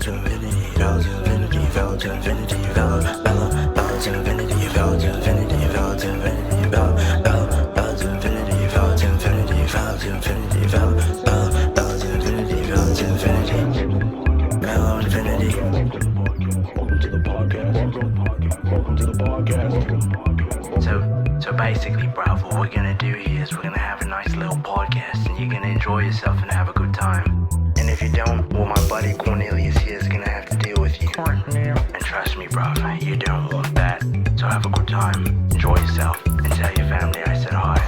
to infinity, Valo to infinity, Valo to infinity, Valo to infinity, Valo to infinity, Valo to infinity, Valo to infinity, Valo to infinity, Valo to infinity, Valo to infinity, Valo to infinity, Valo infinity. Welcome to the podcast. Welcome to the podcast. So basically, bruv, what we're gonna do here is we're gonna have a nice little podcast, and you're gonna enjoy yourself and have a good time. And if you don't, well, my buddy Cornelius here is gonna have to deal with you. And trust me, bruv, you don't want that. So have a good time, enjoy yourself, and tell your family I said hi.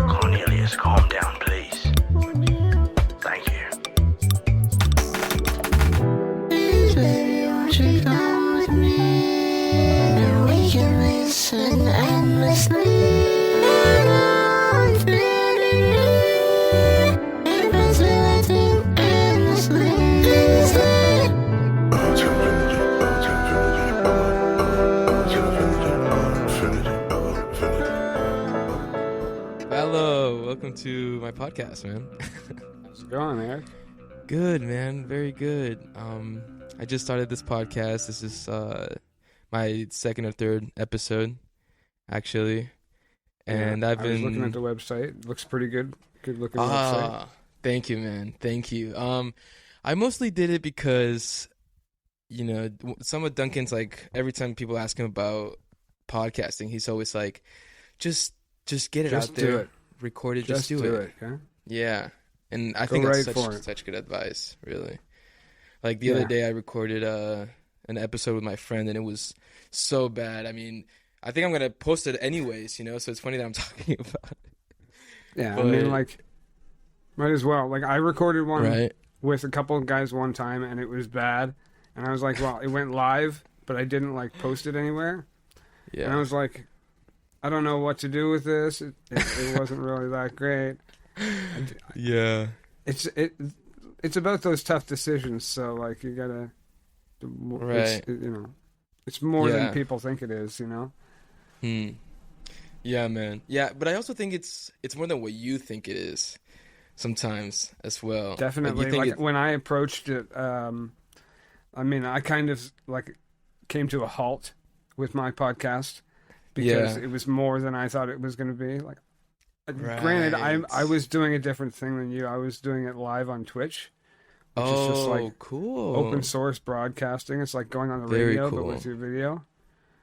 Cornelius, calm down, please. Thank you. Please, baby, won't you come with me? And we can listen endlessly. Valo, welcome to my podcast, man. How's it going, Eric? Good, man. Very good. I just started this podcast. This is my second or third episode, actually. And I was looking at the website. It looks pretty good. Good looking website. Thank you, man. Thank you. I mostly did it because, you know, some of Duncan's like, every time people ask him about podcasting, he's always like, just get it out there. Do it. Record it. Just do it. Okay? Yeah. And I Go think right that's such good advice, really. Like the other day I recorded an episode with my friend, and it was so bad. I mean, I think I'm going to post it anyways, you know, so it's funny that I'm talking about it. Yeah, but, I mean, like, might as well. Like, I recorded one with a couple of guys one time, and it was bad. And I was like, well, it went live, but I didn't, like, post it anywhere. Yeah. And I was like, I don't know what to do with this. It wasn't really that great. Yeah. It's about those tough decisions, so, like, you gotta... Right. It's more than people think it is, you know? Yeah, man. Yeah, but I also think it's more than what you think it is sometimes as well. Definitely. Like when I approached it, I mean, I kind of, like, came to a halt with my podcast because it was more than I thought it was going to be. Like, granted, I was doing a different thing than you. I was doing it live on Twitch. Which is just like cool. Open source broadcasting. It's like going on the radio, but with your video.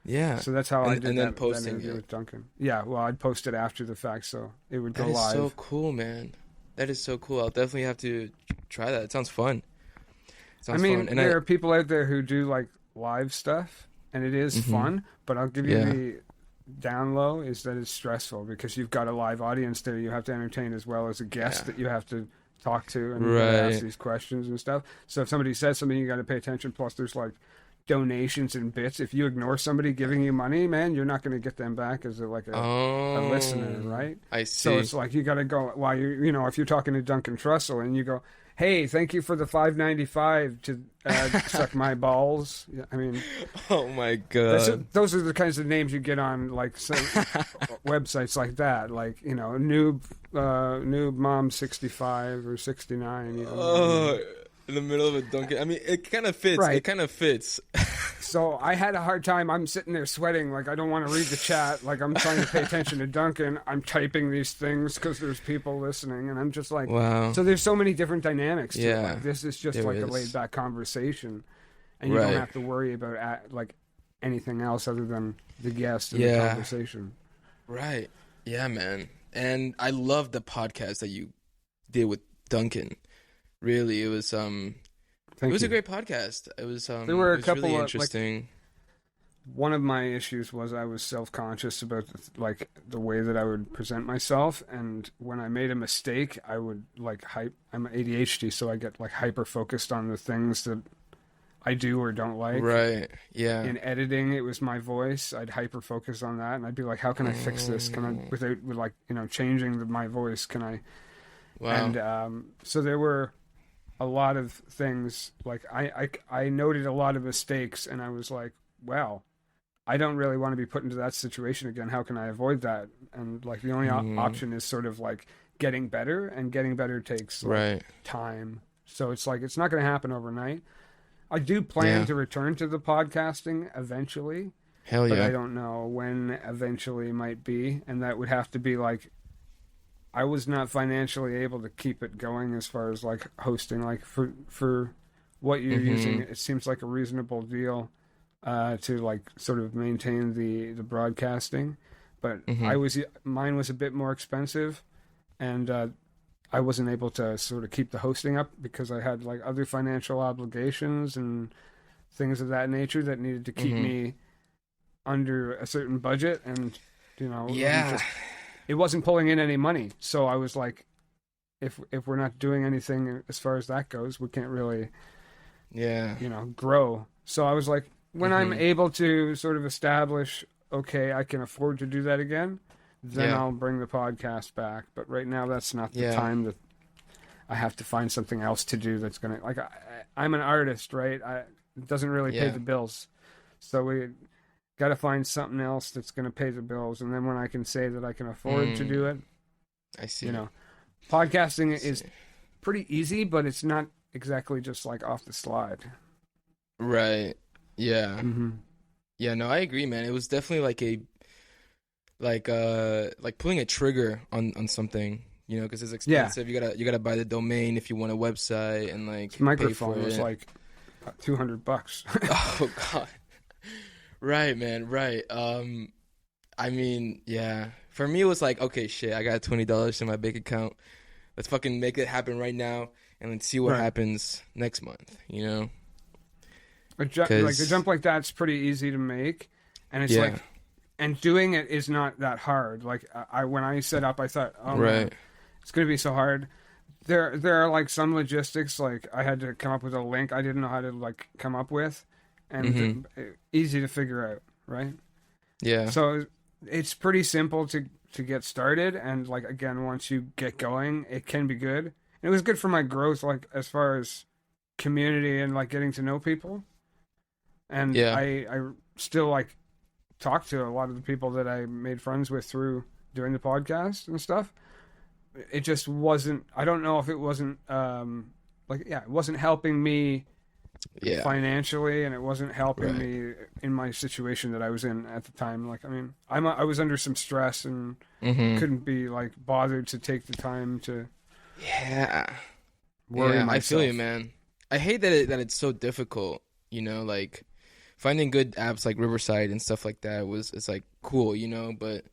Yeah. So that's how I did and that. Then posting that it with Duncan. Yeah, well, I'd post it after the fact, so it would go live. That is so cool, man. That is so cool. I'll definitely have to try that. It sounds fun. And there are people out there who do like live stuff, and it is fun, but I'll give you the down low is that it's stressful because you've got a live audience there you have to entertain as well as a guest that you have to talk to and ask these questions and stuff. So if somebody says something, you got to pay attention. Plus, there's like donations and bits. If you ignore somebody giving you money, man, you're not going to get them back as a listener, right? I see. So it's like you got to go while you know if you're talking to Duncan Trussell and you go, hey, thank you for the $5.95 to suck my balls. I mean, oh my god, those are the kinds of names you get on like websites like that, like you know, noob mom 65 or 69. You know, in the middle of a Dunkin'. I mean, it kind of fits. Right. It kind of fits. So I had a hard time. I'm sitting there sweating, like I don't want to read the chat. Like I'm trying to pay attention to Duncan. I'm typing these things because there's people listening, and I'm just like, wow. So there's so many different dynamics to it. Like, this is just there like is. A laid back conversation, and you don't have to worry about like anything else other than the guest and the conversation. Right. Yeah, man. And I love the podcast that you did with Duncan. Really, it was a great podcast. It was there were a couple really of interesting. Like, one of my issues was I was self-conscious about the way that I would present myself, and when I made a mistake, I would like I'm ADHD, so I get like hyper focused on the things that I do or don't like. Right. Yeah. In editing, it was my voice. I'd hyper focus on that, and I'd be like, "How can I fix this? Can I without like changing my voice? Can I?" Wow. And so there were a lot of things like I noted a lot of mistakes, and I was like, "Well, I don't really want to be put into that situation again. How can I avoid that?" And like the only option is sort of like getting better, and getting better takes time. So it's like it's not going to happen overnight. I do plan to return to the podcasting eventually. Hell yeah. But I don't know when eventually might be. And that would have to be like, I was not financially able to keep it going as far as like hosting, like for what you're using. It seems like a reasonable deal to like sort of maintain the broadcasting. But mine was a bit more expensive, and I wasn't able to sort of keep the hosting up because I had like other financial obligations and things of that nature that needed to keep me under a certain budget, and it wasn't pulling in any money. So I was like, if we're not doing anything as far as that goes, we can't really grow. So I was like, when I'm able to sort of establish, okay, I can afford to do that again, then I'll bring the podcast back. But right now, that's not the time. That I have to find something else to do that's going to, like, I'm an artist, right? It doesn't really pay the bills. So we got to find something else that's going to pay the bills. And then when I can say that I can afford to do it, I see. Podcasting is pretty easy, but it's not exactly just like off the slide. Right. Yeah. Yeah, no, I agree, man. It was definitely like pulling a trigger on something, because it's expensive. You gotta buy the domain if you want a website, and like this microphone pay for was it. like $200. Oh God. Right, man. Right. I mean, yeah. For me, it was like, okay, shit. I got $20 in my bank account. Let's fucking make it happen right now, and let's see what happens next month. A jump like that's pretty easy to make, and it's like, and doing it is not that hard. Like when I set up, I thought, oh man, it's gonna be so hard. There are like some logistics. Like I had to come up with a link I didn't know how to like come up with, and easy to figure out, right? Yeah. So it's pretty simple to get started, and like again, once you get going, it can be good. And it was good for my growth, like as far as community and like getting to know people. And I still like talk to a lot of the people that I made friends with through doing the podcast and stuff. It just wasn't, I don't know if it wasn't it wasn't helping me financially, and it wasn't helping me in my situation that I was in at the time. Like, I mean, I was under some stress and couldn't be like bothered to take the time to worry myself. I feel you, man. I hate that it's so difficult, like finding good apps like Riverside and stuff like that it's like cool, but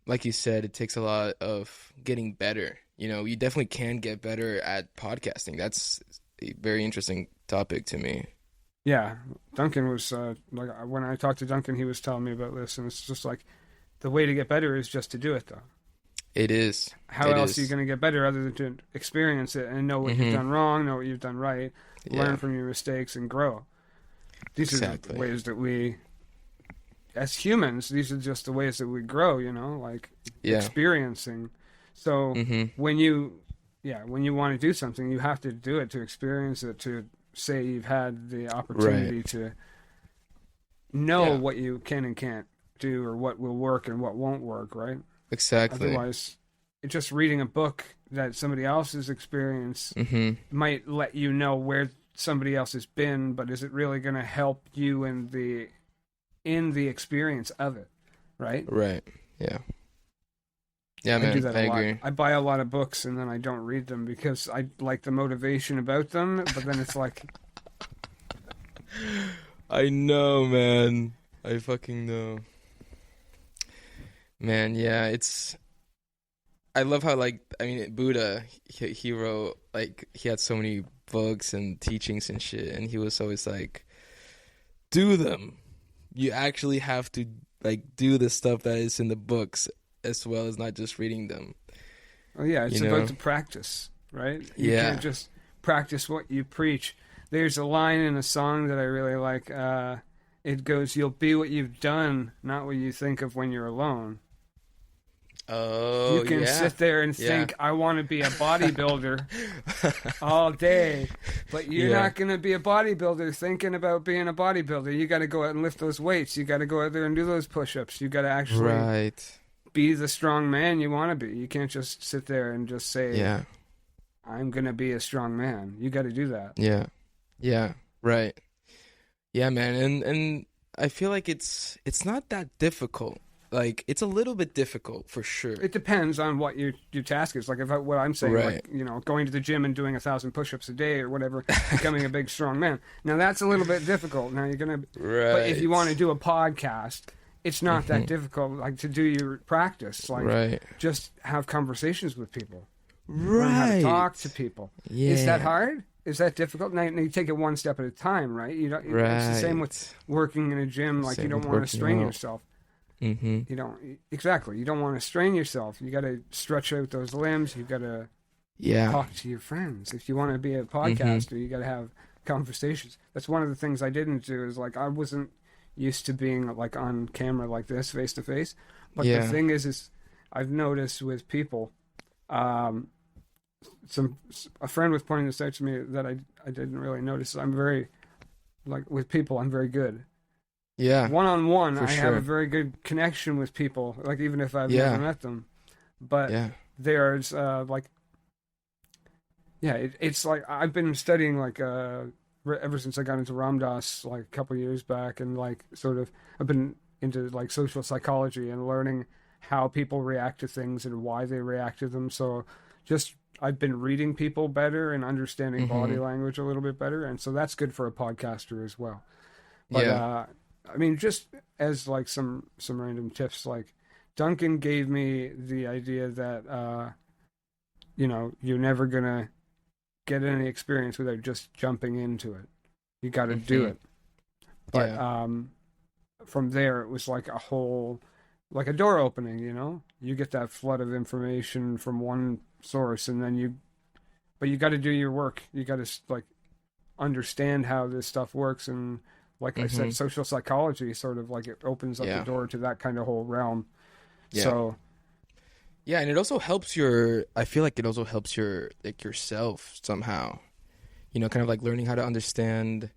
like you said, it takes a lot of getting better. You definitely can get better at podcasting. That's a very interesting topic to me. Yeah, Duncan was like, when I talked to Duncan, he was telling me about this, and it's just like the way to get better is just to do it, though. It is. How else are you going to get better other than to experience it and know what you've done wrong, know what you've done right, learn from your mistakes, and grow? These are the ways that we, as humans, these are just the ways that we grow, like experiencing. So when you want to do something, you have to do it to experience it, to say you've had the opportunity to know what you can and can't do, or what will work and what won't work, right? Exactly. Otherwise, just reading a book that somebody else has experienced might let you know where somebody else has been, but is it really going to help you in the experience of it, right? Right. Yeah. Yeah, man. I do that I a lot. agree. I buy a lot of books and then I don't read them because I like the motivation about them, but then it's like, I know, man. I fucking know. Man, yeah, I love how, like, I mean, Buddha, he wrote, like, he had so many books and teachings and shit, and he was always like, do them. You actually have to, like, do the stuff that is in the books, as well as not just reading them. Oh, yeah, it's about the practice, right? You can't just practice what you preach. There's a line in a song that I really like. It goes, "You'll be what you've done, not what you think of when you're alone." Oh, you can sit there and think, I want to be a bodybuilder all day, but you're not going to be a bodybuilder thinking about being a bodybuilder. You got to go out and lift those weights. You got to go out there and do those push-ups. You got to actually be the strong man you want to be. You can't just sit there and just say, I'm going to be a strong man. You got to do that. Yeah. Yeah, right. Yeah, man. And I feel like it's not that difficult. Like it's a little bit difficult for sure. It depends on what your task is. Like what I'm saying, Right. like, you know, going to the gym and doing 1,000 push-ups a day or whatever, becoming a big strong man. Now that's a little bit difficult. Now you're gonna, Right. but if you want to do a podcast, it's not that difficult. Like to do your practice, like Right. just have conversations with people. Right. Learn how to talk to people. Yeah. Is that hard? Is that difficult? Now you take it one step at a time, right? You don't. Right. It's the same with working in a gym. Like Same you don't with want to working strain out. yourself. Mm-hmm. You don't exactly. You don't want to strain yourself. You got to stretch out those limbs. You got to Yeah. talk to your friends. If you want to be a podcaster, you got to have conversations. That's one of the things I didn't do. Is like I wasn't used to being like on camera like this, face to face. But Yeah. the thing is I've noticed with people. A friend was pointing this out to me that I didn't really notice. I'm very like with people. I'm very good. Yeah. One-on-one, For I have a sure. very good connection with people, like even if I've Yeah. never met them. But Yeah. there's it's like I've been studying like ever since I got into Ram Dass like a couple years back, and like sort of I've been into like social psychology and learning how people react to things and why they react to them. So just I've been reading people better and understanding body language a little bit better, and so that's good for a podcaster as well. But Yeah. I mean, just as like some random tips, like Duncan gave me the idea that you know, you're never gonna get any experience without just jumping into it. You got to do it. But Yeah. from there, it was like a whole, like a door opening. You know, you get that flood of information from one source, and then but you got to do your work. You got to like understand how this stuff works, and like I said, social psychology sort of like it opens up the door to that kind of whole realm. Yeah. So Yeah, and it also helps I feel like it also helps like yourself somehow. You know, kind of like learning how to understand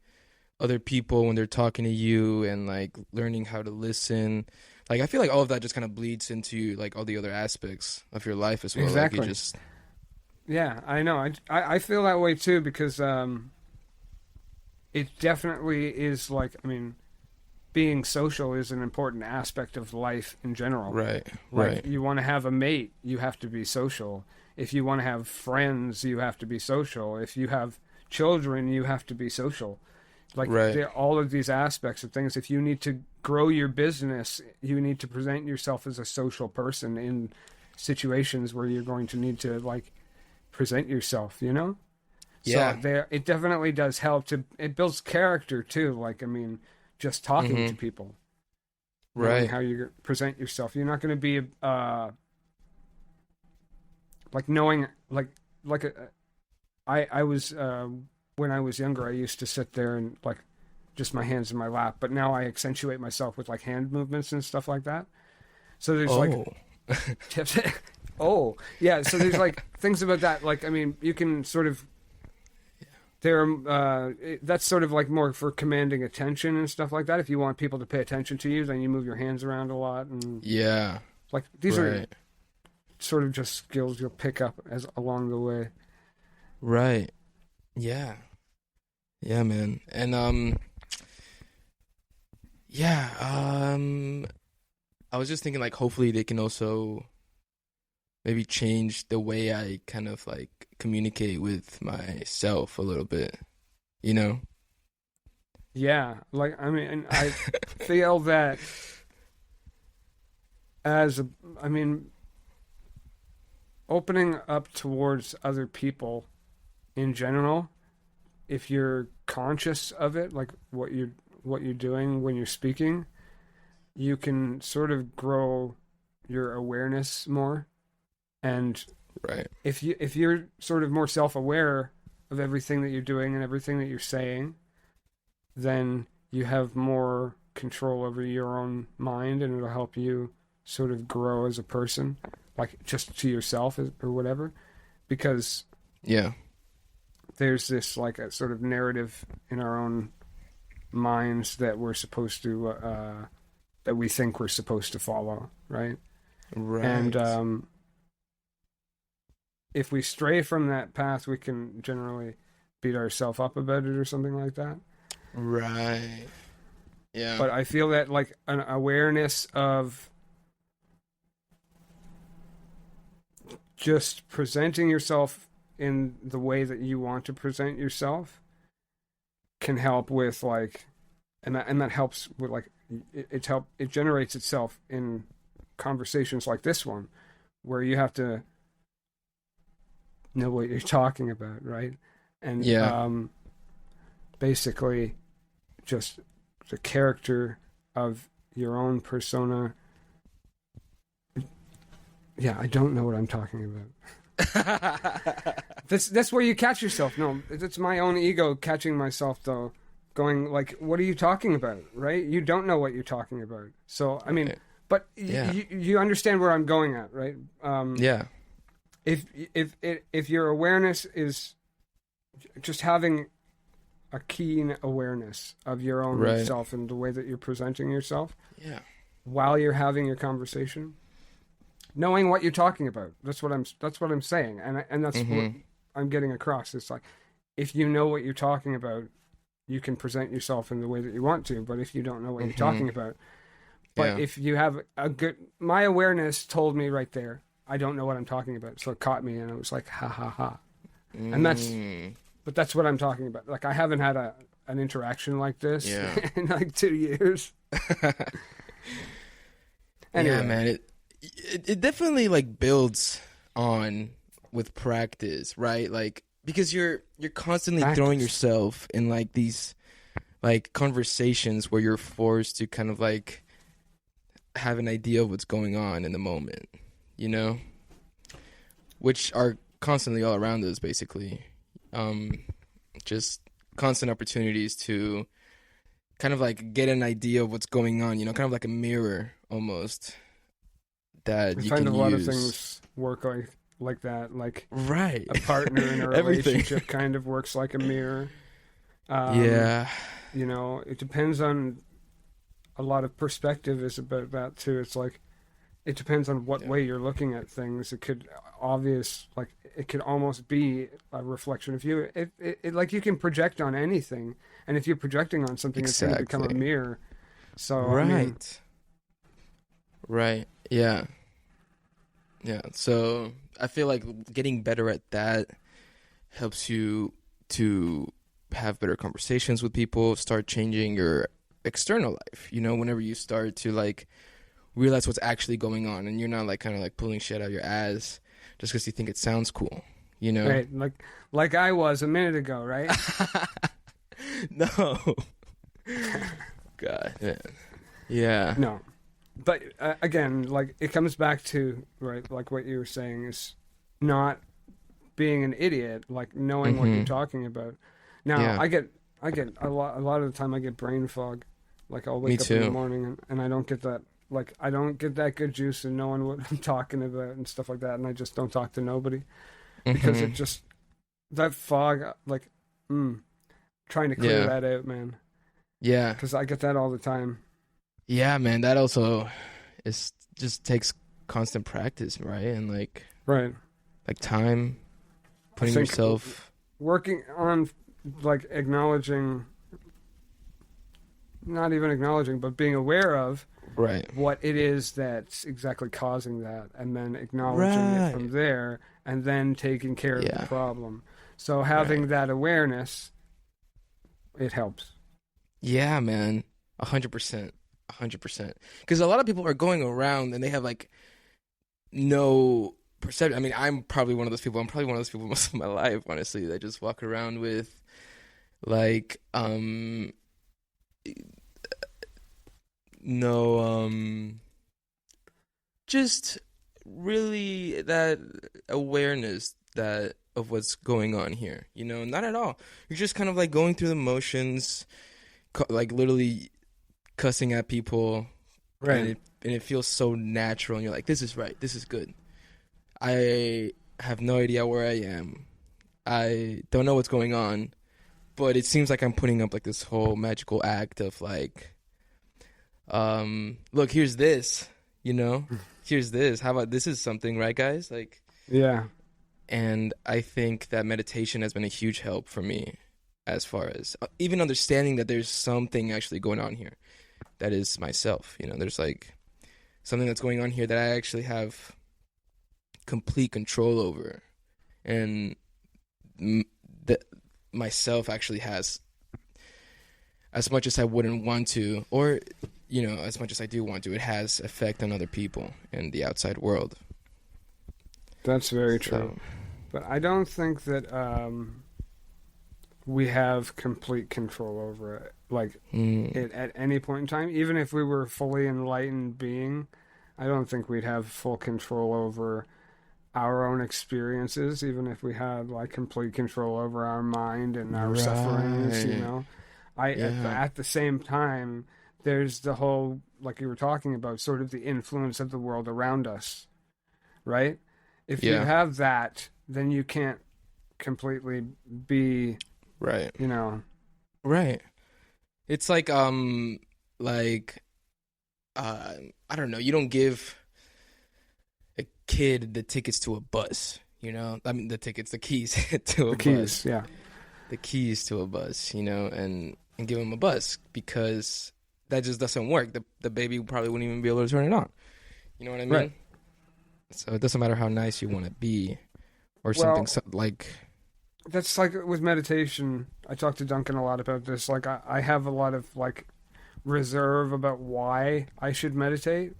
other people when they're talking to you, and like learning how to listen. Like I feel like all of that just kind of bleeds into like all the other aspects of your life as well. Exactly. Like you just yeah, I know. I feel that way too, because it definitely is like, I mean, being social is an important aspect of life in general. Right. Like, Right. you want to have a mate, you have to be social. If you want to have friends, you have to be social. If you have children, you have to be social. Like Right. all of these aspects of things. If you need to grow your business, you need to present yourself as a social person in situations where you're going to need to like present yourself, you know? Yeah. So it definitely does help it builds character too. Like, I mean, just talking to people, knowing Right. how you present yourself. You're not going to be like knowing I was when I was younger, I used to sit there and like just my hands in my lap, but now I accentuate myself with like hand movements and stuff like that. So there's like tips. Oh yeah, so there's like things about that. Like, I mean, you can sort of that's sort of like more for commanding attention and stuff like that. If you want people to pay attention to you, then you move your hands around a lot, and Yeah. like these are Right. sort of just skills you'll pick up as along the way. Right. Yeah. Yeah, man. And yeah, I was just thinking like hopefully they can also maybe change the way I kind of like communicate with myself a little bit, you know? Yeah, like, I mean, I feel that I mean, opening up towards other people in general, if you're conscious of it, like what you're doing when you're speaking, you can sort of grow your awareness more. And Right. if you're sort of more self-aware of everything that you're doing and everything that you're saying, then you have more control over your own mind, and it'll help you sort of grow as a person, like just to yourself or whatever. Because Yeah. there's this like a sort of narrative in our own minds that we're supposed to that we think we're supposed to follow, right? Right. And if we stray from that path, we can generally beat ourselves up about it or something like that. Right. Yeah. But I feel that like an awareness of just presenting yourself in the way that you want to present yourself can help with like, and that helps with like, it generates itself in conversations like this one, where you have to know what you're talking about, right? And basically just the character of your own persona. Yeah, I don't know what I'm talking about. That's where you catch yourself. No, it's my own ego catching myself, though, going like, what are you talking about, right? You don't know what you're talking about. So, I mean, but you understand where I'm going at, right? Yeah. If your awareness is just having a keen awareness of your own self and the way that you're presenting yourself, while you're having your conversation, knowing what you're talking about. That's what I'm saying, and that's what I'm getting across. It's like, if you know what you're talking about, you can present yourself in the way that you want to. But if you don't know what you're talking about, but if you have my awareness told me right there, I don't know what I'm talking about, so it caught me, and it was like, ha ha ha, and that's what I'm talking about. Like, I haven't had an interaction like this in like 2 years. Anyway. Yeah, man, it definitely like builds on with practice, right? Like, because you're constantly throwing yourself in like these like conversations where you're forced to kind of like have an idea of what's going on in the moment, you know, which are constantly all around us, basically. Just constant opportunities to kind of like get an idea of what's going on, you know, kind of like a mirror almost that you can use. I find a lot of things work like that, like a partner in a relationship kind of works like a mirror. You know, it depends on a lot of perspective is about that too. It's like, it depends on what way you're looking at things. It could it could almost be a reflection of you. It like, you can project on anything, and if you're projecting on something, it's going to become a mirror. So right, yeah. So I feel like getting better at that helps you to have better conversations with people, start changing your external life. You know, whenever you start to like realize what's actually going on, and you're not like kind of like pulling shit out of your ass just because you think it sounds cool, you know? Right, like I was a minute ago, right? No. God, man. Yeah. No. But again, like, it comes back to, right, like what you were saying is not being an idiot, like knowing what you're talking about. Now, I get a lot of the time I get brain fog. Like, I'll wake up in the morning and I don't get that. Like, I don't get that good juice in knowing what I'm talking about and stuff like that, and I just don't talk to nobody because it just, that fog, like, trying to clear that out, man. Yeah, because I get that all the time. Yeah, man, that also just takes constant practice, right? And like time, putting yourself, working on like not even acknowledging, but being aware of what it is that's exactly causing that, and then acknowledging it from there, and then taking care of the problem. So having that awareness, it helps. Yeah, man, 100%. 100%. Because a lot of people are going around and they have like no perception. I mean, I'm probably one of those people. I'm probably one of those people most of my life, honestly, that just walk around with like just really that awareness that of what's going on here, you know. Not at all. You're just kind of like going through the motions, like literally cussing at people, and it feels so natural, and you're like, this is right, this is good. I have no idea where I am, I don't know what's going on, but it seems like I'm putting up like this whole magical act of like, look, here's this, you know, here's this, how about this is something, right, guys? Like, And I think that meditation has been a huge help for me as far as even understanding that there's something actually going on here that is myself. You know, there's like something that's going on here that I actually have complete control over, and that myself actually has, as much as I wouldn't want to, or you know, as much as I do want to, it has effect on other people in the outside world. That's very true. But I don't think that we have complete control over it. Like, it at any point in time, even if we were fully enlightened being, I don't think we'd have full control over our own experiences, even if we had like complete control over our mind and our sufferings, you know. At the same time, there's the whole, like you were talking about, sort of the influence of the world around us, right? If you have that, then you can't completely be right. You know, right. It's like I don't know. You don't give a kid the tickets to a bus. You know, I mean the keys to a bus. Yeah, the keys to a bus. You know, and give him a bus, because that just doesn't work. The baby probably wouldn't even be able to turn it on. You know what I mean? Right. So it doesn't matter how nice you want to be, or something like. That's like with meditation. I talked to Duncan a lot about this. Like I have a lot of like reserve about why I should meditate,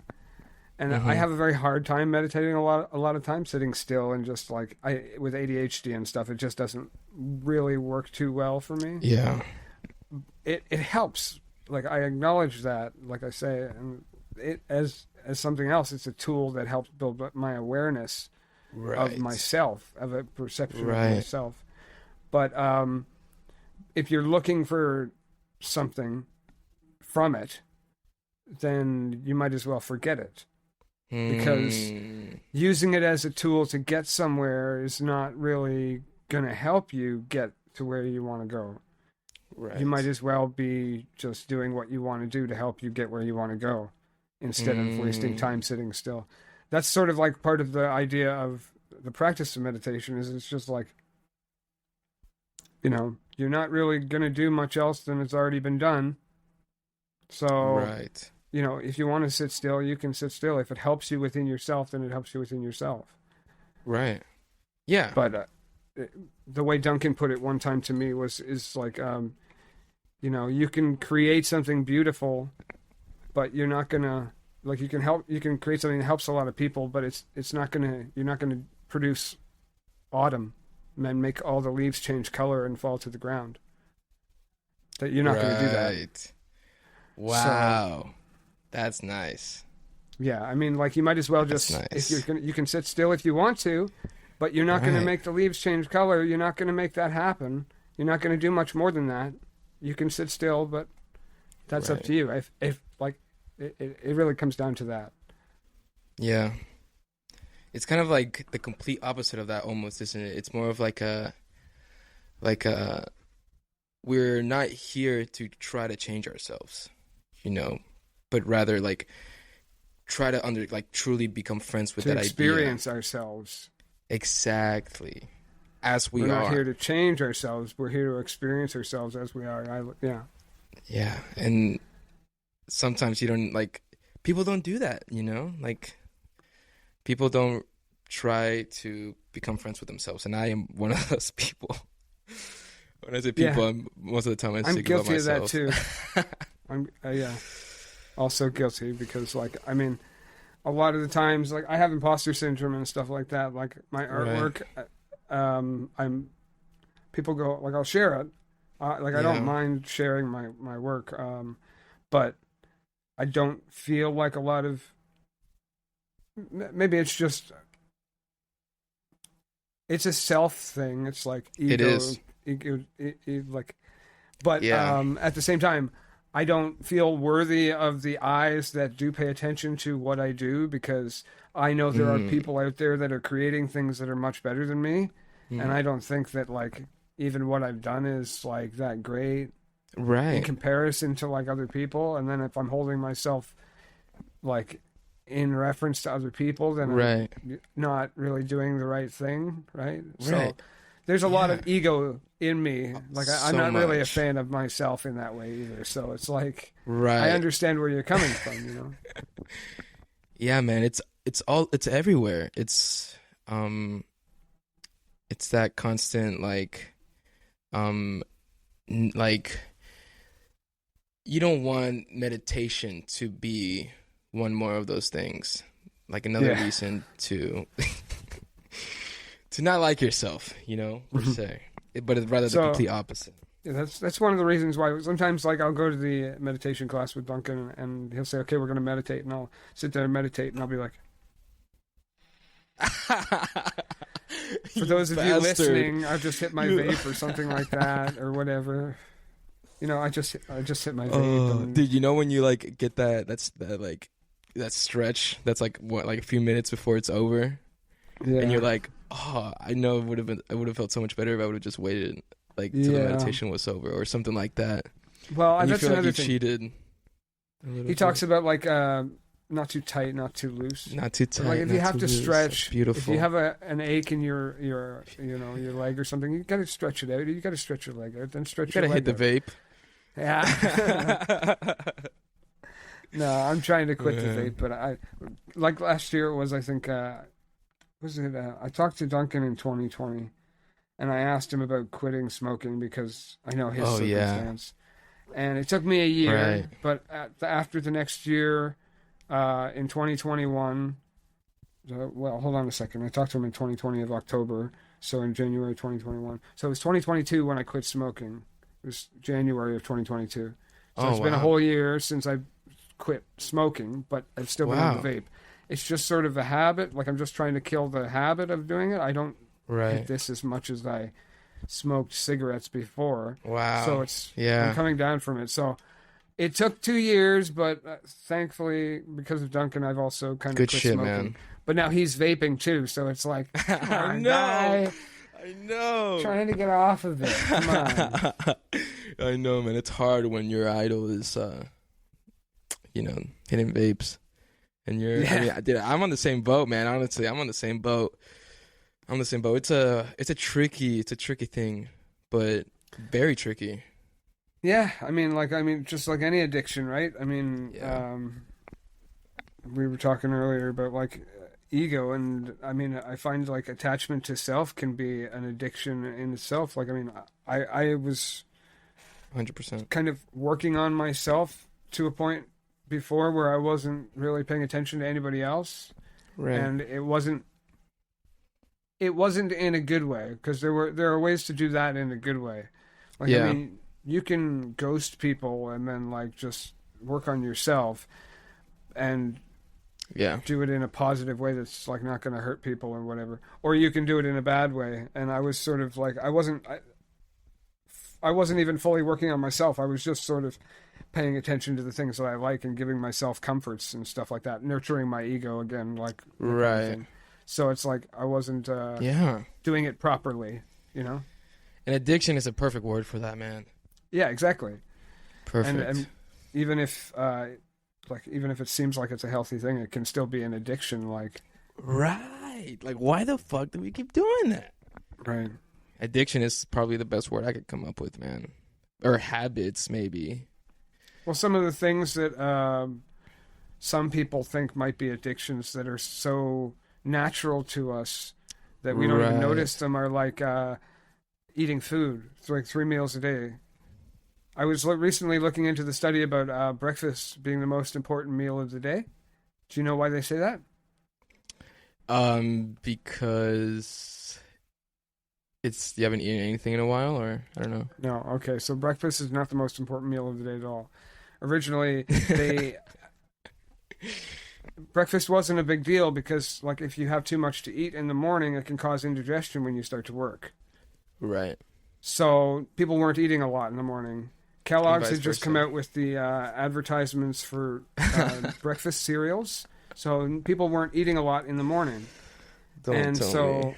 and I have a very hard time meditating a lot of times, sitting still and just like with ADHD and stuff. It just doesn't really work too well for me. Yeah, it helps. Like I acknowledge that. Like I say, and it as something else, it's a tool that helps build my awareness of myself, of a perception of myself. But if you're looking for something from it, then you might as well forget it. Because using it as a tool to get somewhere is not really going to help you get to where you want to go. Right. You might as well be just doing what you want to do to help you get where you want to go, instead of wasting time sitting still. That's sort of like part of the idea of the practice of meditation, is it's just like, you know, you're not really going to do much else than it's already been done. So, you know, if you want to sit still, you can sit still. If it helps you within yourself, then it helps you within yourself. Right. Yeah. But the way Duncan put it one time to me is like, you know, you can create something beautiful, but you're not going to, like, you can create something that helps a lot of people, but you're not going to produce autumn and make all the leaves change color and fall to the ground. That you're not going to do that. Wow. So, that's nice. Yeah, I mean, like, you might as well just, if you can sit still if you want to, but you're not going to make the leaves change color. You're not going to make that happen. You're not going to do much more than that. You can sit still, but that's up to you. If like, it really comes down to that. Yeah. It's kind of like the complete opposite of that almost, isn't it? It's more of like we're not here to try to change ourselves, you know, but rather like try to truly become friends with that idea. To experience ourselves. Exactly. As we are. We're not here to change ourselves. We're here to experience ourselves as we are. Yeah. And sometimes you don't, like, people don't do that, you know? Like, people don't try to become friends with themselves. And I am one of those people. When I say people, most of the time I speak about myself. I'm guilty of that too. I'm also guilty because, like, I mean, a lot of the times, like, I have imposter syndrome and stuff like that. Like, my artwork, people go, like, I'll share it. I don't mind sharing my work, but I don't feel like a lot of, maybe it's just, it's a self thing. It's like ego. It is. But at the same time, I don't feel worthy of the eyes that do pay attention to what I do, because I know there are people out there that are creating things that are much better than me. And I don't think that, like, even what I've done is, like, that great in comparison to, like, other people. And then if I'm holding myself, like, in reference to other people, then I'm not really doing the right thing, right? So there's a lot of ego in me. Like I'm not really a fan of myself in that way either. So it's like I understand where you're coming from, you know. Yeah, man, it's everywhere. It's that constant like you don't want meditation to be one more of those things, like another reason to to not like yourself, you know, per se, but it's rather the complete opposite. Yeah, that's one of the reasons why sometimes, like, I'll go to the meditation class with Duncan, and he'll say, "Okay, we're going to meditate," and I'll sit there and meditate, and I'll be like, for those of you listening, I've just hit my vape or something like that, or whatever. You know, I just hit my vape. Dude, you know when you like get that stretch that's like what, like a few minutes before it's over, and you're like, oh, I know it would have felt so much better if I would have just waited like till the meditation was over or something like that. Well, and that's you feel another like you thing. Cheated. He talks about like not too tight, not too loose. Not too tight. Like if you have to stretch, beautiful. If you have an ache in your leg or something, you got to stretch it out. You got to stretch your leg out, then stretch your leg out. You got to hit the vape. Yeah. No, I'm trying to quit the vape, but I like last year it was, I think, I talked to Duncan in 2020, and I asked him about quitting smoking because I know his circumstance. And it took me a year, but after the next year, in 2021, well, hold on a second. I talked to him in 2020 of October, so in January 2021. So it was 2022 when I quit smoking. It was January of 2022. So it's been a whole year since I quit smoking, but I've still been on the vape. It's just sort of a habit. Like I'm just trying to kill the habit of doing it. I don't hit this as much as I smoked cigarettes before. Wow. So I'm coming down from it. So it took 2 years, but thankfully, because of Duncan, I've also kind of quit smoking. Man. But now he's vaping too, so it's like, I know. Trying to get off of it. Come on. I know, man. It's hard when your idol is, hitting vapes, and you're. Yeah. I mean, I'm on the same boat, man. Honestly, I'm on the same boat. It's a tricky thing, but very tricky. Yeah, I mean, just like any addiction, right? I mean, we were talking earlier about like ego, and I mean, I find like attachment to self can be an addiction in itself. Like, I mean, I was 100% kind of working on myself to a point before where I wasn't really paying attention to anybody else, and it wasn't in a good way, because there are ways to do that in a good way. Like, I mean, you can ghost people and then like just work on yourself and do it in a positive way that's like not going to hurt people or whatever, or you can do it in a bad way. And I was sort of like I wasn't even fully working on myself. I was just sort of paying attention to the things that I like and giving myself comforts and stuff like that, nurturing my ego again, like so it's like I wasn't doing it properly, you know. And addiction is a perfect word for that, man. Yeah, exactly. Perfect. And even if it seems like it's a healthy thing, it can still be an addiction. Like, like why the fuck do we keep doing that? Right. Addiction is probably the best word I could come up with, man. Or habits, maybe. Well, some of the things that some people think might be addictions that are so natural to us that we don't even notice them are like eating food. It's like 3 meals a day. I was recently looking into the study about breakfast being the most important meal of the day. Do you know why they say that? Because you haven't eaten anything in a while, or I don't know. No, okay. So breakfast is not the most important meal of the day at all. Originally, breakfast wasn't a big deal because, like, if you have too much to eat in the morning, it can cause indigestion when you start to work. Right. So people weren't eating a lot in the morning. Kellogg's had just come out with the advertisements for breakfast cereals, so people weren't eating a lot in the morning. Don't tell me.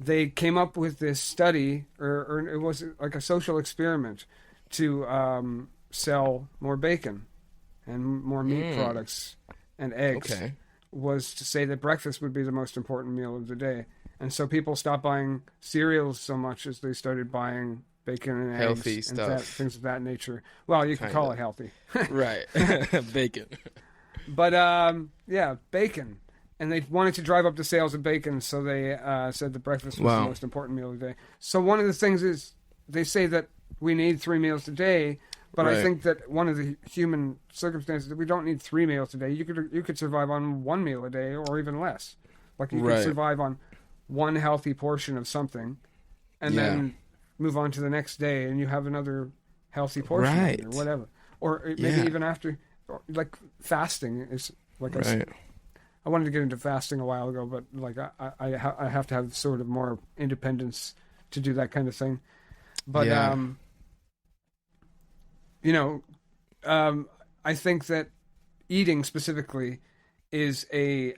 They came up with this study, or it was like a social experiment, to sell more bacon and more meat products and eggs. Okay. was to say that breakfast would be the most important meal of the day. And so people stopped buying cereals so much as they started buying bacon and healthy eggs stuff. and things of that nature. Well, you could call it healthy. Right. Bacon. But, yeah, bacon. And they wanted to drive up the sales of bacon, so they said that breakfast was the most important meal of the day. So one of the things is they say that we need 3 meals a day, but I think that one of the human circumstances that we don't need 3 meals a day. You could survive on 1 meal a day or even less. Like you could survive on one healthy portion of something, and then move on to the next day, and you have another healthy portion of it or whatever. Or maybe even after, like fasting is like I wanted to get into fasting a while ago, but like I have to have sort of more independence to do that kind of thing. But I think that eating specifically is a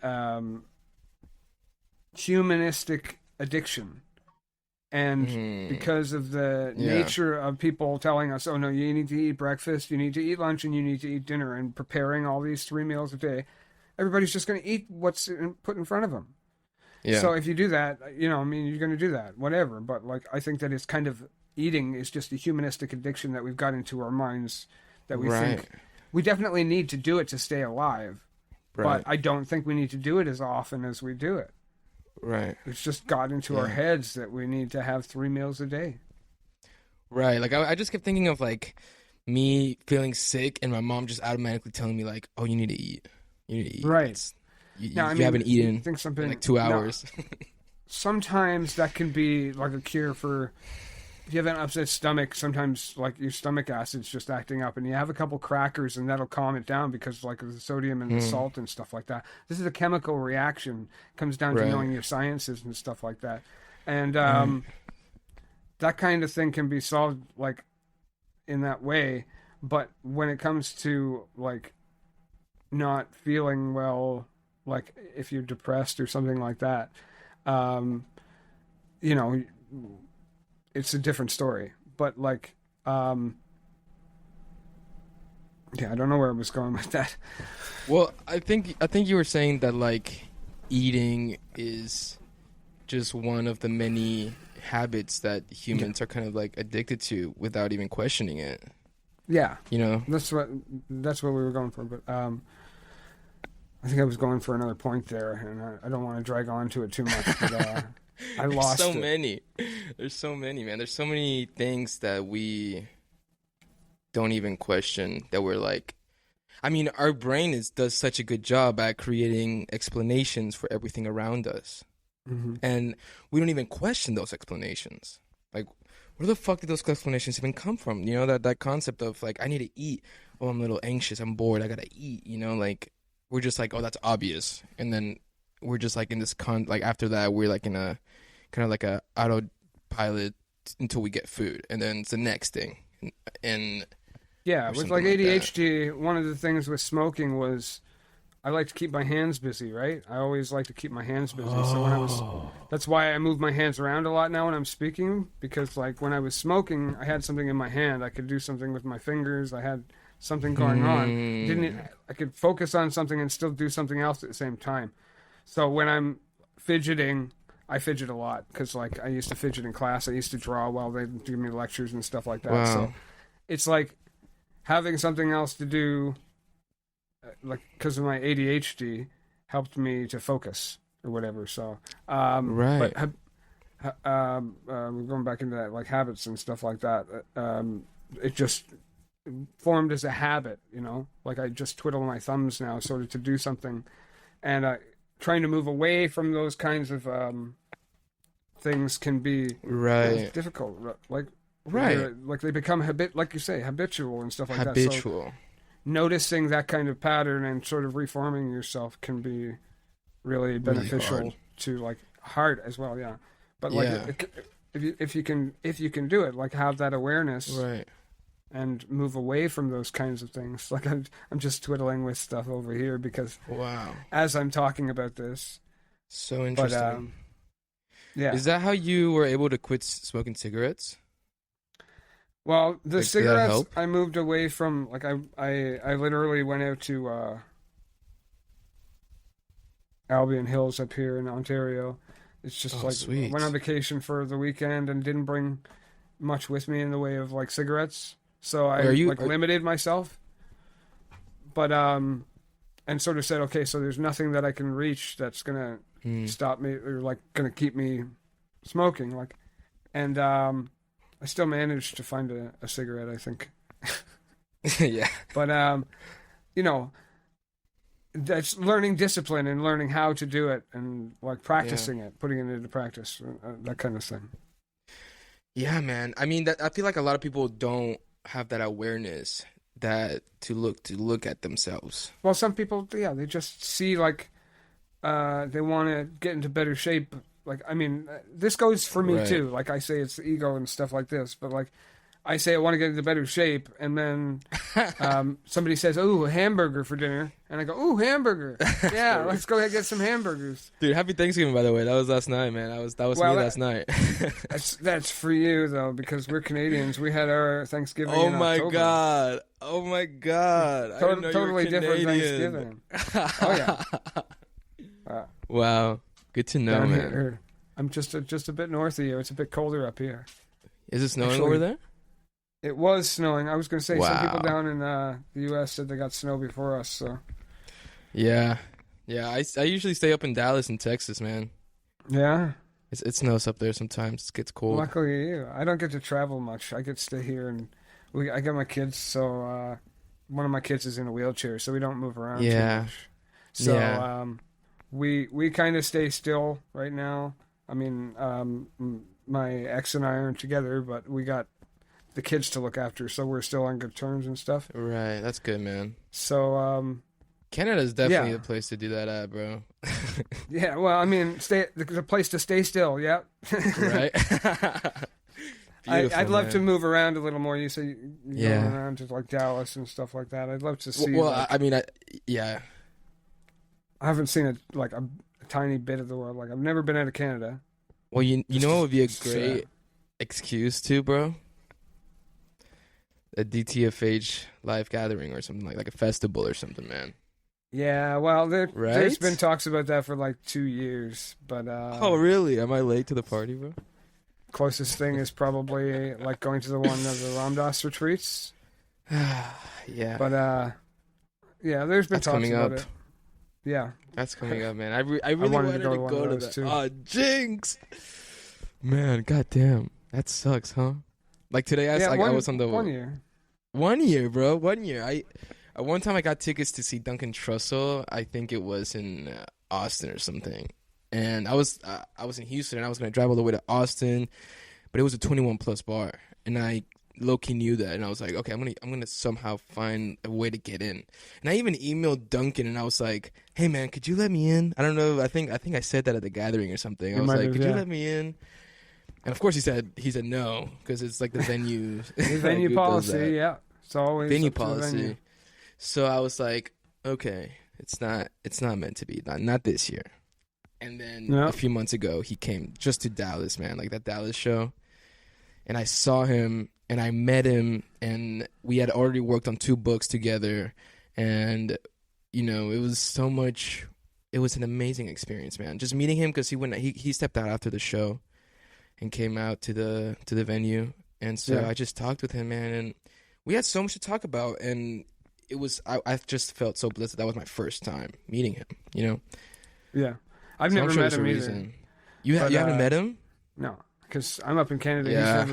humanistic addiction. And because of the nature of people telling us, oh no, you need to eat breakfast, you need to eat lunch, and you need to eat dinner, and preparing all these 3 meals a day, everybody's just going to eat what's put in front of them. Yeah. So if you do that, you're going to do that, whatever. But like, I think that it's kind of eating is just a humanistic addiction that we've got into our minds that we think we definitely need to do it to stay alive. But I don't think we need to do it as often as we do it. Right. It's just got into our heads that we need to have 3 meals a day. Right. Like I just kept thinking of like me feeling sick and my mom just automatically telling me like, oh, you need to eat. You need to eat. Right. You haven't eaten in like 2 hours. No, sometimes that can be like a cure for, if you have an upset stomach, sometimes like your stomach acid's just acting up, and you have a couple crackers and that'll calm it down because like of the sodium and the salt and stuff like that. This is a chemical reaction. It comes down to knowing your sciences and stuff like that. And that kind of thing can be solved like in that way. But when it comes to like not feeling well, like if you're depressed or something like that, it's a different story. But like, I don't know where I was going with that. Well, I think you were saying that like eating is just one of the many habits that humans are kind of like addicted to without even questioning it. Yeah. That's what we were going for. But I think I was going for another point there, and I don't want to drag on to it too much, but I lost so many. There's so many, man. There's so many things that we don't even question that we're like, I mean, our brain does such a good job at creating explanations for everything around us. Mm-hmm. And we don't even question those explanations. Like, where the fuck did those explanations even come from? That concept of like, I need to eat. Oh, I'm a little anxious. I'm bored. I gotta eat. Like, we're just like, oh, that's obvious. And then we're just like in this like after that, we're like in a kind of like a autopilot until we get food. And then it's the next thing. And yeah, with like ADHD, one of the things with smoking was I like to keep my hands busy, right? I always like to keep my hands busy. So that's why I move my hands around a lot now when I'm speaking, because like when I was smoking, I had something in my hand. I could do something with my fingers. I had something going on. I could focus on something and still do something else at the same time. So when I'm fidgeting, I fidget a lot because like I used to fidget in class. I used to draw while they give me lectures and stuff like that. Wow. So it's like having something else to do, like because of my ADHD, helped me to focus or whatever. So right. But going back into that, like habits and stuff like that. It just formed as a habit, like I just twiddle my thumbs now sort of to do something, and trying to move away from those kinds of things can be difficult, like they become like you say, habitual and stuff like that. So noticing that kind of pattern and sort of reforming yourself can be really beneficial to like heart as well. Yeah, but like if you can do it, like have that awareness, right. And move away from those kinds of things. Like I'm just twiddling with stuff over here because as I'm talking about this. So interesting. But, is that how you were able to quit smoking cigarettes? Well, the cigarettes I moved away from. Like I literally went out to Albion Hills up here in Ontario. It's just sweet. I went on vacation for the weekend and didn't bring much with me in the way of like cigarettes, so I limited myself. But and sort of said, okay, so there's nothing that I can reach that's gonna stop me or like gonna keep me smoking. Like, and I still managed to find a cigarette, I think. Yeah. But you know, that's learning discipline and learning how to do it and like practicing it, putting it into practice, that kind of thing. Yeah, man. I mean, I feel like a lot of people don't have that awareness that to look at themselves. Well, some people, they just see like they want to get into better shape. Like, I mean, this goes for me too. Like I say, it's the ego and stuff like this, but like I say I want to get into better shape, and then somebody says, "Ooh, a hamburger for dinner," and I go, "Ooh, hamburger! Yeah, let's go ahead and get some hamburgers." Dude, happy Thanksgiving, by the way. That was last night, man. That was me last night. that's for you though, because we're Canadians. We had our Thanksgiving. Oh in my October. god! Oh my god! Totally different Thanksgiving. Oh yeah. Wow, good to know, man. Here, I'm just a bit north of you. It's a bit colder up here. Is it snowing over there? It was snowing. I was going to say some people down in the U.S. said they got snow before us. So, yeah. I usually stay up in Dallas and Texas, man. Yeah, it snows up there sometimes. It gets cold. Luckily, you. I don't get to travel much. I get to stay here, and I got my kids. So one of my kids is in a wheelchair, so we don't move around too much. So we kind of stay still right now. I mean, my ex and I aren't together, but we got the kids to look after, so we're still on good terms and stuff. Right, that's good, man. So Canada's definitely the place to do that at, bro. Yeah, well, I mean, the place to stay still. Yeah. Right. I'd love to move around a little more. You say you're going around to like Dallas and stuff like that. I'd love to see. Well, like, I mean, I haven't seen a tiny bit of the world. Like I've never been out of Canada. Well, you know what would be a great excuse too, bro? A DTFH live gathering or something like a festival or something, man. Yeah, well, there's been talks about that for like 2 years, but oh really? Am I late to the party, bro? Closest thing is probably like going to the one of the Ramdas retreats. Yeah, but there's been talks about it. Yeah, that's coming up, man. I really wanted to go to that. Oh, jinx, man! Goddamn, that sucks, huh? Like today, I was on the 1 year. 1 year, bro. 1 year. One time I got tickets to see Duncan Trussell. I think it was in Austin or something. And I was in Houston, and I was gonna drive all the way to Austin, but it was a 21+ bar, and I low-key knew that, and I was like, okay, I'm gonna somehow find a way to get in. And I even emailed Duncan, and I was like, hey man, could you let me in? I don't know. I think I said that at the gathering or something. I was like, could you let me in? And of course he said no, because it's like the venue the venue policy. Yeah, it's always venue policy. Venue. So I was like, okay, it's not meant to be, not this year. And then a few months ago he came just to Dallas, man, like that Dallas show, and I saw him and I met him, and we had already worked on 2 books together, and you know, it was an amazing experience, man, just meeting him, because he stepped out after the show and came out to the venue, and so I just talked with him, man, and we had so much to talk about, and it was I just felt so blessed that was my first time meeting him, you know. Yeah, I've never met him either. You haven't met him? No, because I'm up in Canada. Yeah,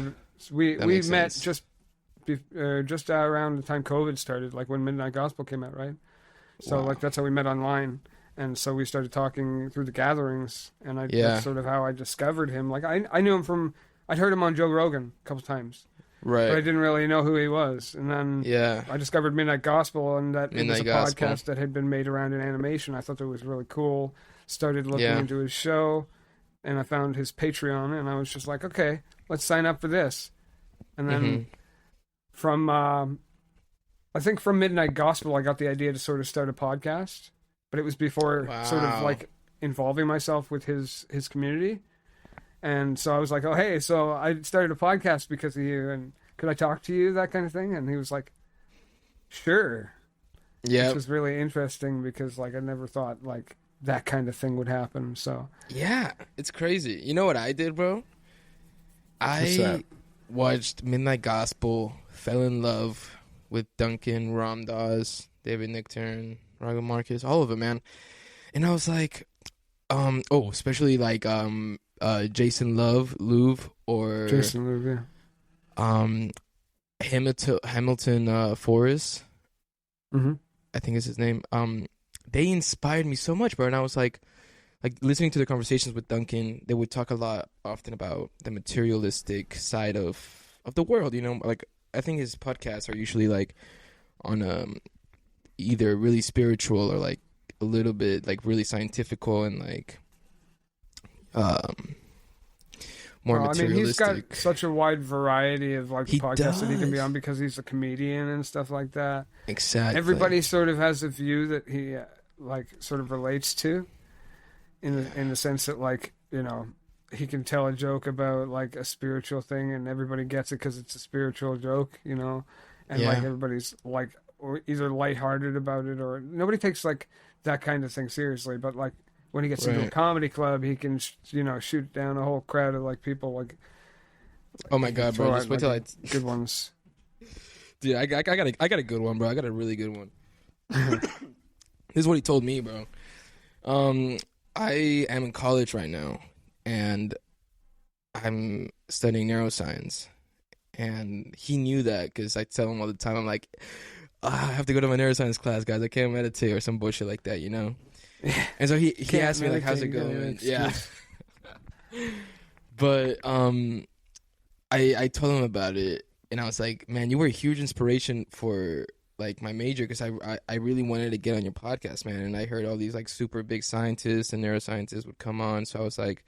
we met just around the time COVID started, like when Midnight Gospel came out, right? So like that's how we met online. And so we started talking through the gatherings, and that's sort of how I discovered him. Like I knew him I'd heard him on Joe Rogan a couple times, right? But I didn't really know who he was. And then I discovered Midnight Gospel, and that it was a podcast that had been made around in animation. I thought that was really cool. Started looking into his show, and I found his Patreon, and I was just like, okay, let's sign up for this. And then from I think from Midnight Gospel, I got the idea to sort of start a podcast. But it was before sort of like involving myself with his community. And so I was like, oh, hey, so I started a podcast because of you, and could I talk to you, that kind of thing? And he was like, sure. Yeah. Which was really interesting because like I never thought like that kind of thing would happen. So yeah, it's crazy. You know what I did, bro? I watched Midnight Gospel, fell in love with Duncan, Ram Dass, David Nichtern, Rago Marcus, all of them, man. And I was like, especially like Jason Louv or Jason Louv, yeah. Hamilton Forrest, Mm-hmm. I think is his name. They inspired me so much, bro. And I was like listening to the conversations with Duncan, they would talk a lot often about the materialistic side of the world, you know, like I think his podcasts are usually like on either really spiritual or like a little bit like really scientifical and like more materialistic. I mean, he's got such a wide variety of like podcasts that he can be on because he's a comedian and stuff like that. Exactly. Everybody sort of has a view that he like sort of relates to, in the sense that, like, you know, he can tell a joke about like a spiritual thing and everybody gets it because it's a spiritual joke, you know, and like everybody's like or either lighthearted about it or nobody takes like that kind of thing seriously. But like when he gets into a comedy club, he can shoot down a whole crowd of like people like oh my god, bro! Just wait till good ones. Dude, I got a good one, bro. I got a really good one. This is what he told me, bro. I am in college right now, and I'm studying neuroscience. And he knew that because I tell him all the time, I'm like, I have to go to my neuroscience class, guys. I can't meditate or some bullshit like that, you know? And so he asked me, like, how's it going? Yeah. But I told him about it, and I was like, man, you were a huge inspiration for like my major because I really wanted to get on your podcast, man. And I heard all these like super big scientists and neuroscientists would come on. So I was like,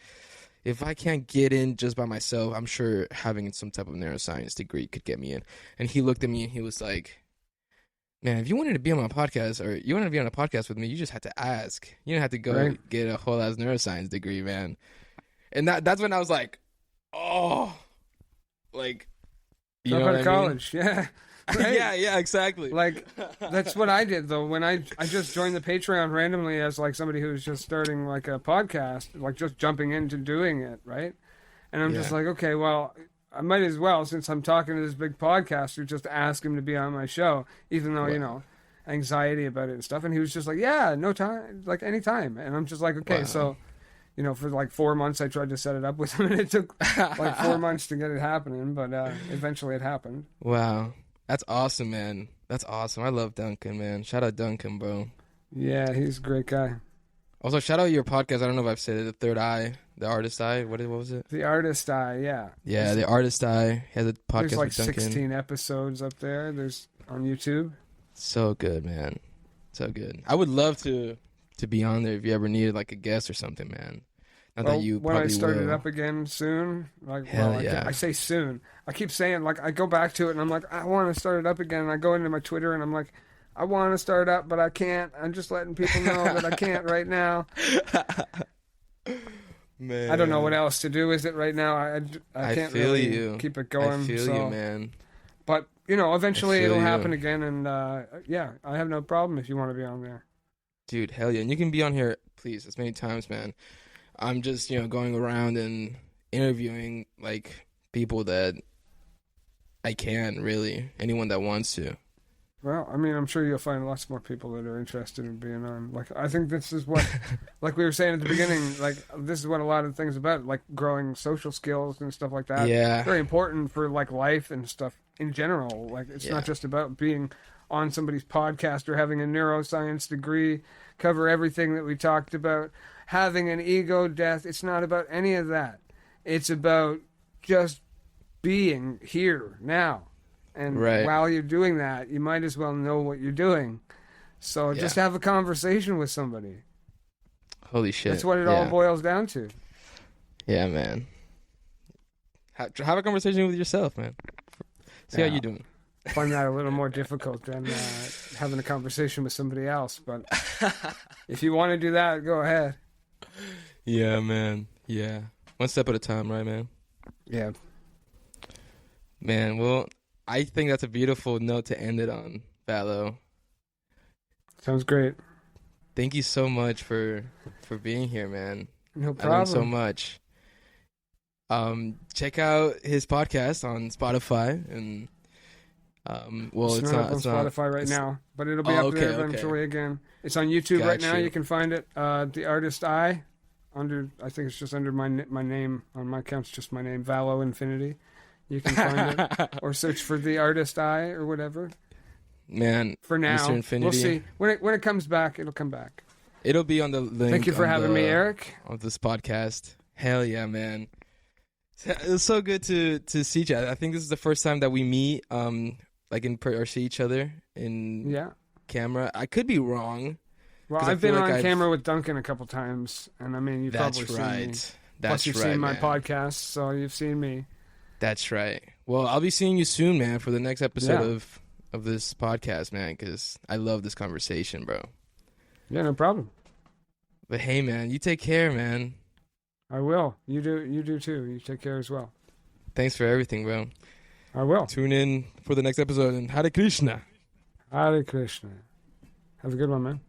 if I can't get in just by myself, I'm sure having some type of neuroscience degree could get me in. And he looked at me and he was like, man, if you wanted to be on my podcast or you wanted to be on a podcast with me, you just had to ask. You didn't have to go get a whole ass neuroscience degree, man. And that's when I was like, oh, like, you know what I mean? College, yeah. Right? Yeah, exactly. Like, that's what I did, though. When I just joined the Patreon randomly as, like, somebody who was just starting, like, a podcast, like, just jumping into doing it, right? And I'm just like, okay, well, I might as well, since I'm talking to this big podcaster, just ask him to be on my show, even though, you know, anxiety about it and stuff. And he was just like, yeah, no time, like, anytime. And I'm just like, okay, so, you know, for, like, 4 months, I tried to set it up with him, and it took, like, 4 months to get it happening, but eventually it happened. Wow. That's awesome, man. That's awesome. I love Duncan, man. Shout out Duncan, bro. Yeah, he's a great guy. Also, shout out your podcast. I don't know if I've said it. The Third Eye, The Artist Eye. What was it? The Artist Eye, yeah. Yeah, The Artist Eye has a podcast There's like with Duncan. 16 episodes up there. There's on YouTube. So good, man. So good. I would love to be on there if you ever needed like a guest or something, man. Not that you when probably I start will. it up again soon, like, Hell yeah. I say soon. I keep saying, like, I go back to it and I'm like, I want to start it up again. And I go into my Twitter and I'm like, I want to start up, but I can't. I'm just letting people know that I can't right now. Man, I don't know what else to do with it right now. I can't really keep it going. I feel you, man. But, you know, eventually it'll happen again. And, yeah, I have no problem if you want to be on there. Dude, hell yeah. And you can be on here, please, as many times, man. I'm just, you know, going around and interviewing, like, people that I can, really. Anyone that wants to. Well, I mean, I'm sure you'll find lots more people that are interested in being on. Like, I think this is what, like we were saying at the beginning, like, this is what a lot of things about, like, growing social skills and stuff like that. Yeah. Very important for, like, life and stuff in general. Like, it's not just about being on somebody's podcast or having a neuroscience degree, cover everything that we talked about. Having an ego death, it's not about any of that. It's about just being here now. And while you're doing that, you might as well know what you're doing. So just have a conversation with somebody. Holy shit. That's what it all boils down to. Yeah, man. Have a conversation with yourself, man. See how you're doing. I find that a little more difficult than having a conversation with somebody else. But if you want to do that, go ahead. Yeah, man. Yeah. One step at a time, right, man? Yeah. Man, well, I think that's a beautiful note to end it on, Valo. Sounds great. Thank you so much for being here, man. No problem. I learned so much. Check out his podcast on Spotify and it's not on Spotify right now, but it'll be up there eventually again. It's on YouTube right now. You can find it. The Artist I, I think it's just under my name on my account. It's just my name, Valo Infinity. You can find it or search for The Artist I or whatever. Man, for now, Mr. Infinity. We'll see when it comes back. It'll come back. It'll be on the link. Thank you for having me, Eric, on this podcast. Hell yeah, man. It was so good to see you. I think this is the first time that we meet, like or see each other in camera. I could be wrong. Well, I've been on camera with Duncan a couple times, and I mean, you've probably seen me. Plus, you've seen my podcast, so you've seen me. That's right. Well, I'll be seeing you soon, man, for the next episode of this podcast, man, because I love this conversation, bro. Yeah, no problem. But hey, man, you take care, man. I will. You do too. You take care as well. Thanks for everything, bro. I will. Tune in for the next episode, and Hare Krishna. Hare Krishna. Have a good one, man.